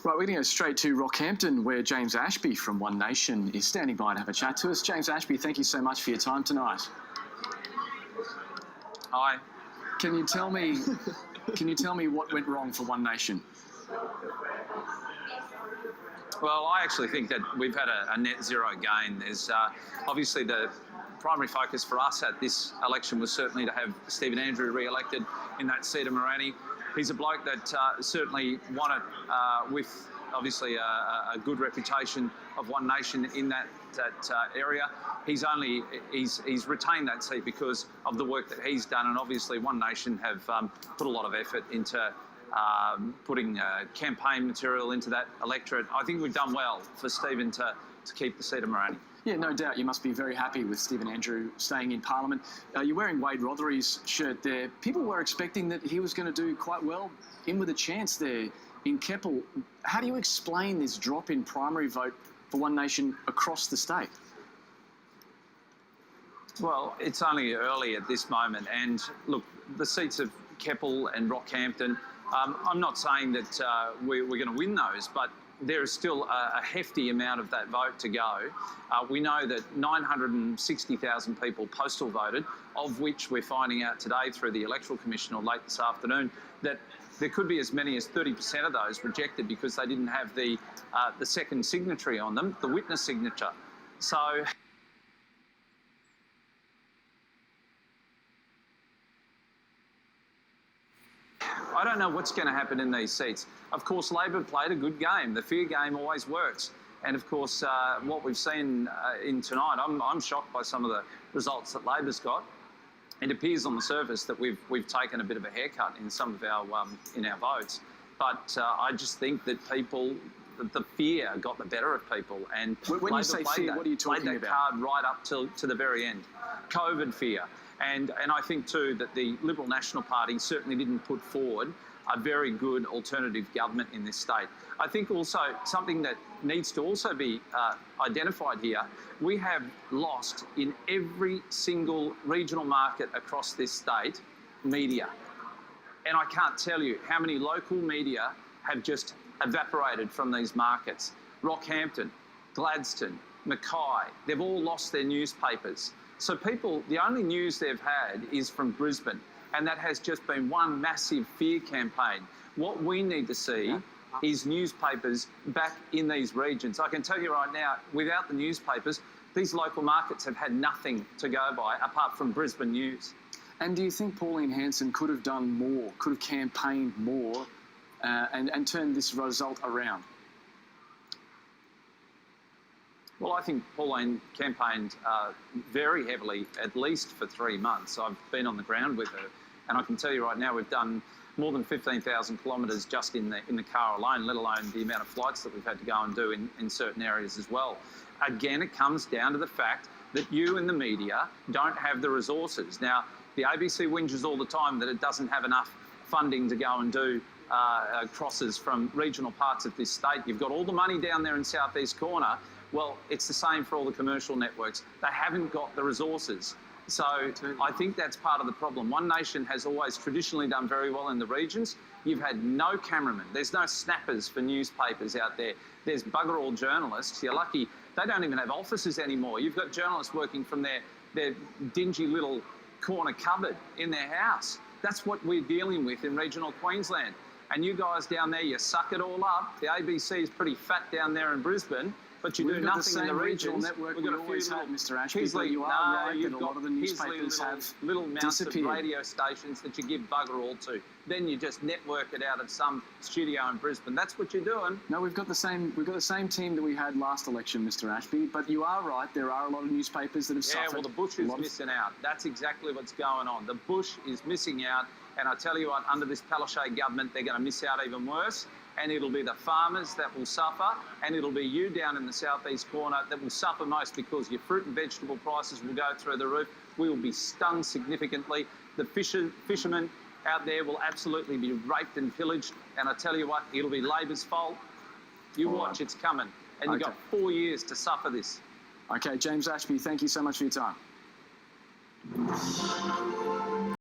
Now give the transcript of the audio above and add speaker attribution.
Speaker 1: Right, we're going to go straight to Rockhampton, where James Ashby from One Nation is standing by to have a chat to us. James Ashby, thank you so much for your time tonight.
Speaker 2: Hi.
Speaker 1: Can you tell me what went wrong for One Nation?
Speaker 2: Well, I actually think that we've had a net zero gain. There's obviously the primary focus for us at this election was certainly to have Stephen Andrew re-elected in that seat of Morani. He's a bloke that certainly won it with obviously a good reputation of One Nation in that area. He's retained that seat because of the work that he's done, and obviously One Nation have put a lot of effort into putting campaign material into that electorate. I think we've done well for Stephen to keep the seat of Morani.
Speaker 1: Yeah, no doubt. You must be very happy with Stephen Andrew staying in Parliament. You're wearing Wade Rothery's shirt there. People were expecting that he was going to do quite well, in with a chance there in Keppel. How do you explain this drop in primary vote for One Nation across the state?
Speaker 2: Well, it's only early at this moment, and look, the seats of Keppel and Rockhampton, I'm not saying that we're going to win those, but there is still a hefty amount of that vote to go. We know that 960,000 people postal voted, of which we're finding out today through the Electoral Commission or late this afternoon that there could be as many as 30% of those rejected because they didn't have the second signatory on them, the witness signature. So I don't know what's going to happen in these seats. Of course, Labor played a good game. The fear game always works. And of course, what we've seen in tonight, I'm shocked by some of the results that Labor's got. It appears on the surface that we've taken a bit of a haircut in some of our votes. But I just think that the fear got the better of people. And
Speaker 1: when you say fear, what are you talking
Speaker 2: about? Played that card right up to the very end. COVID fear. And I think too that the Liberal National Party certainly didn't put forward a very good alternative government in this state. I think also something that needs to also be identified here, we have lost in every single regional market across this state media. And I can't tell you how many local media have just evaporated from these markets. Rockhampton, Gladstone, Mackay, they've all lost their newspapers. So people, the only news they've had is from Brisbane, and that has just been one massive fear campaign. What we need to see is newspapers back in these regions. I can tell you right now, without the newspapers, these local markets have had nothing to go by apart from Brisbane news.
Speaker 1: And do you think Pauline Hanson could have done more, could have campaigned more and turned this result around?
Speaker 2: Well, I think Pauline campaigned very heavily, at least for 3 months. I've been on the ground with her, and I can tell you right now we've done more than 15,000 kilometres just in the car alone, let alone the amount of flights that we've had to go and do in certain areas as well. Again, it comes down to the fact that you and the media don't have the resources. Now, the ABC whinges all the time that it doesn't have enough funding to go and do crosses from regional parts of this state. You've got all the money down there in South East Corner. Well, it's the same for all the commercial networks. They haven't got the resources. So I think that's part of the problem. One Nation has always traditionally done very well in the regions. You've had no cameramen. There's no snappers for newspapers out there. There's bugger all journalists. You're lucky they don't even have offices anymore. You've got journalists working from their dingy little corner cupboard in their house. That's what we're dealing with in regional Queensland. And you guys down there, you suck it all up. The ABC is pretty fat down there in Brisbane. But you do nothing in the regional
Speaker 1: network we always had, Mr. Ashby, but you are right that a lot of the newspapers have
Speaker 2: little mounts of
Speaker 1: disappeared.
Speaker 2: Radio stations that you give bugger all to. Then you just network it out of some studio in Brisbane. That's what you're doing.
Speaker 1: No, we've got the same team that we had last election, Mr. Ashby. But you are right. There are a lot of newspapers that have suffered.
Speaker 2: Yeah, well, the bush is missing out. That's exactly what's going on. The bush is missing out. And I tell you what, under this Palaszczuk government, they're going to miss out even worse. And it'll be the farmers that will suffer, and it'll be you down in the southeast corner that will suffer most because your fruit and vegetable prices will go through the roof. We will be stung significantly. The fishermen out there will absolutely be raped and pillaged. And I tell you what, it'll be Labor's fault. You watch, it's coming. And you've got 4 years to suffer this.
Speaker 1: Okay, James Ashby, thank you so much for your time.